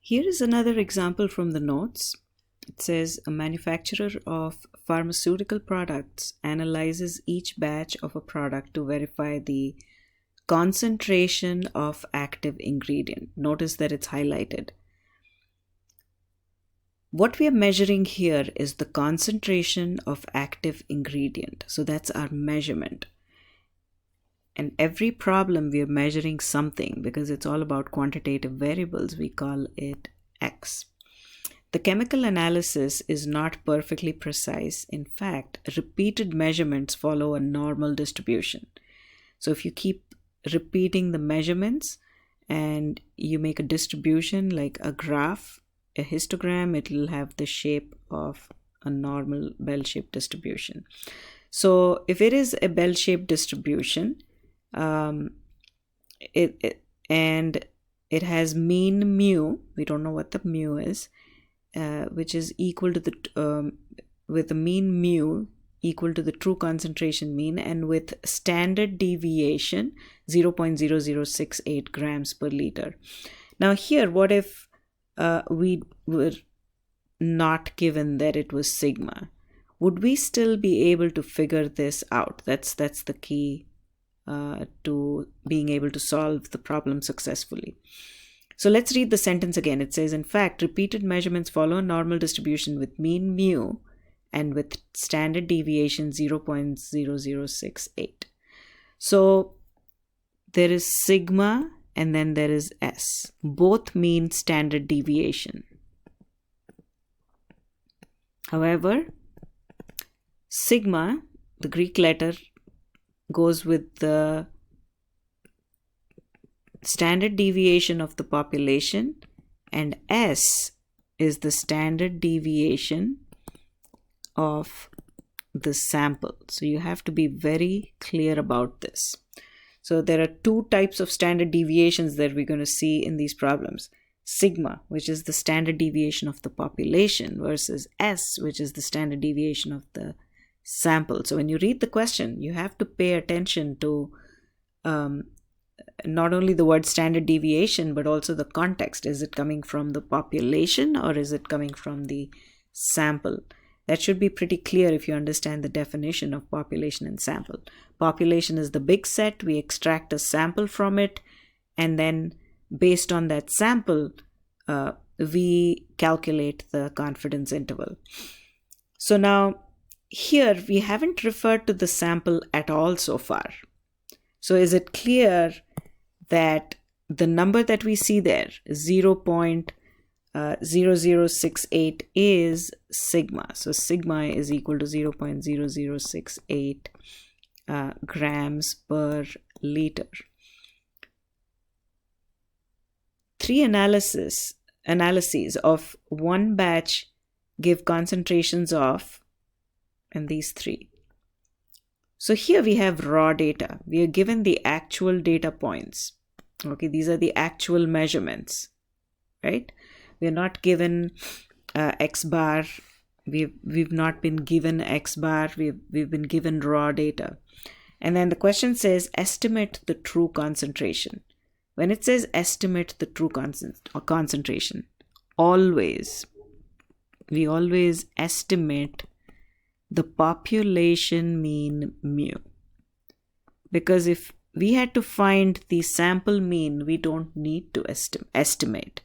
Here is another example from the notes. It says a manufacturer of pharmaceutical products analyzes each batch of a product to verify the concentration of active ingredient. Notice that it's highlighted. What we are measuring here is the concentration of active ingredient. So that's our measurement. And every problem we are measuring something because it's all about quantitative variables. We call it X. The chemical analysis is not perfectly precise. In fact, repeated measurements follow a normal distribution. So if you keep repeating the measurements and you make a distribution like a graph, a histogram, it will have the shape of a normal bell-shaped distribution. So if it is a bell-shaped distribution, it has mean mu, we don't know what the mu is, which is equal to the with the mean mu equal to the true concentration mean, and with standard deviation 0.0068 grams per liter. Now here, what if we were not given that it was sigma? Would we still be able to figure this out? That's the key to being able to solve the problem successfully. So let's read the sentence again. It says, in fact, repeated measurements follow a normal distribution with mean mu and with standard deviation 0.0068. So there is sigma and then there is S. Both mean standard deviation. However, sigma, the Greek letter, goes with the standard deviation of the population, and S is the standard deviation of the sample. So you have to be very clear about this. So there are two types of standard deviations that we're going to see in these problems. Sigma, which is the standard deviation of the population, versus S, which is the standard deviation of the sample. So when you read the question, you have to pay attention to not only the word standard deviation, but also the context. Is it coming from the population or is it coming from the sample? That should be pretty clear if you understand the definition of population and sample. Population is the big set. We extract a sample from it, and then based on that sample, we calculate the confidence interval. So now, here we haven't referred to the sample at all so far. So is it clear that the number that we see there, 0.0068, is sigma? So sigma is equal to 0.0068 grams per liter. Three analyses of one batch give concentrations of, and these three. So here we have raw data. We are given the actual data points. Okay, these are the actual measurements, right? We are not given X bar. We've not been given X bar. We've been given raw data. And then the question says estimate the true concentration. When it says estimate the true concentration, we always estimate the population mean mu. Because if we had to find the sample mean, we don't need to estimate.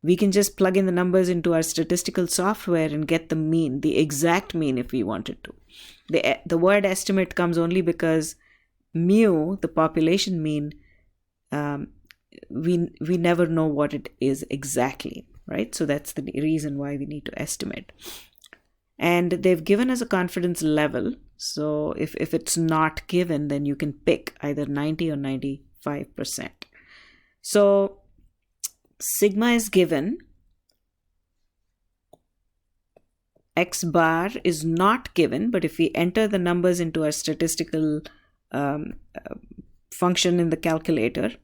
We can just plug in the numbers into our statistical software and get the mean, the exact mean if we wanted to. The word estimate comes only because mu, the population mean, we never know what it is exactly, right? So that's the reason why we need to estimate. And they've given us a confidence level. So if it's not given, then you can pick either 90 or 95%. So sigma is given. X bar is not given, but if we enter the numbers into our statistical function in the calculator,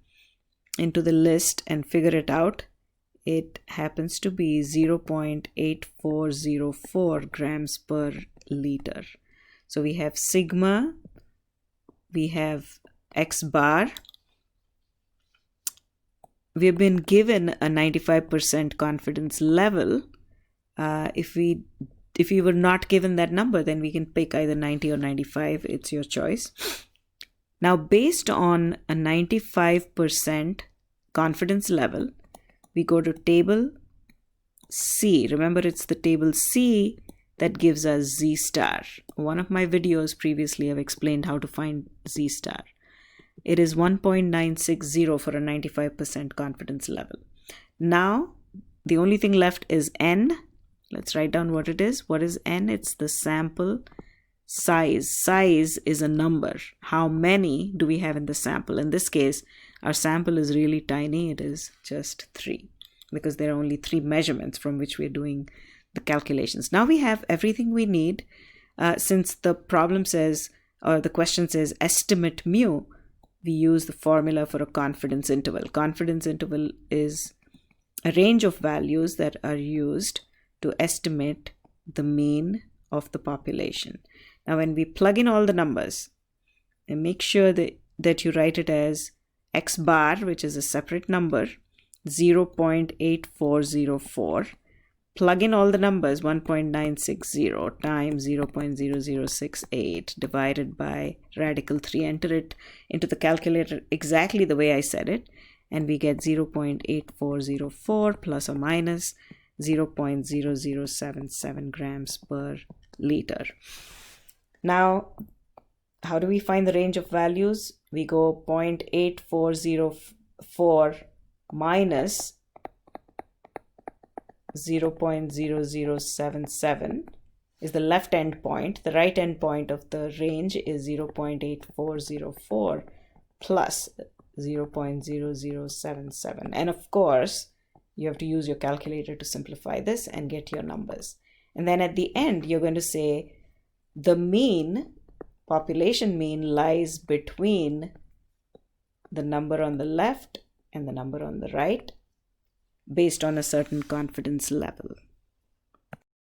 into the list and figure it out, it happens to be 0.8404 grams per liter. So we have sigma, we have X bar, we've been given a 95% confidence level. If we were not given that number, then we can pick either 90 or 95. It's your choice. Now, based on a 95% confidence level, we go to table C. Remember, it's the table C that gives us Z star. One of my videos previously I've explained how to find Z star. It is 1.960 for a 95% confidence level. Now, the only thing left is N. Let's write down what it is. What is N? It's the sample size. Size is a number. How many do we have in the sample? In this case, our sample is really tiny. It is just 3 because there are only 3 measurements from which we're doing the calculations. Now we have everything we need. Since the problem says, or the question says estimate mu, we use the formula for a confidence interval. Confidence interval is a range of values that are used to estimate the mean of the population. Now, when we plug in all the numbers, and make sure that you write it as x bar, which is a separate number, 0.8404. Plug in all the numbers, 1.960 times 0.0068 divided by radical 3. Enter it into the calculator exactly the way I said it, and we get 0.8404 plus or minus 0.0077 grams per liter. Now, how do we find the range of values? We go 0.8404 minus 0.0077 is the left end point. The right end point of the range is 0.8404 plus 0.0077. And of course, you have to use your calculator to simplify this and get your numbers. And then at the end, you're going to say the mean, population mean, lies between the number on the left and the number on the right based on a certain confidence level.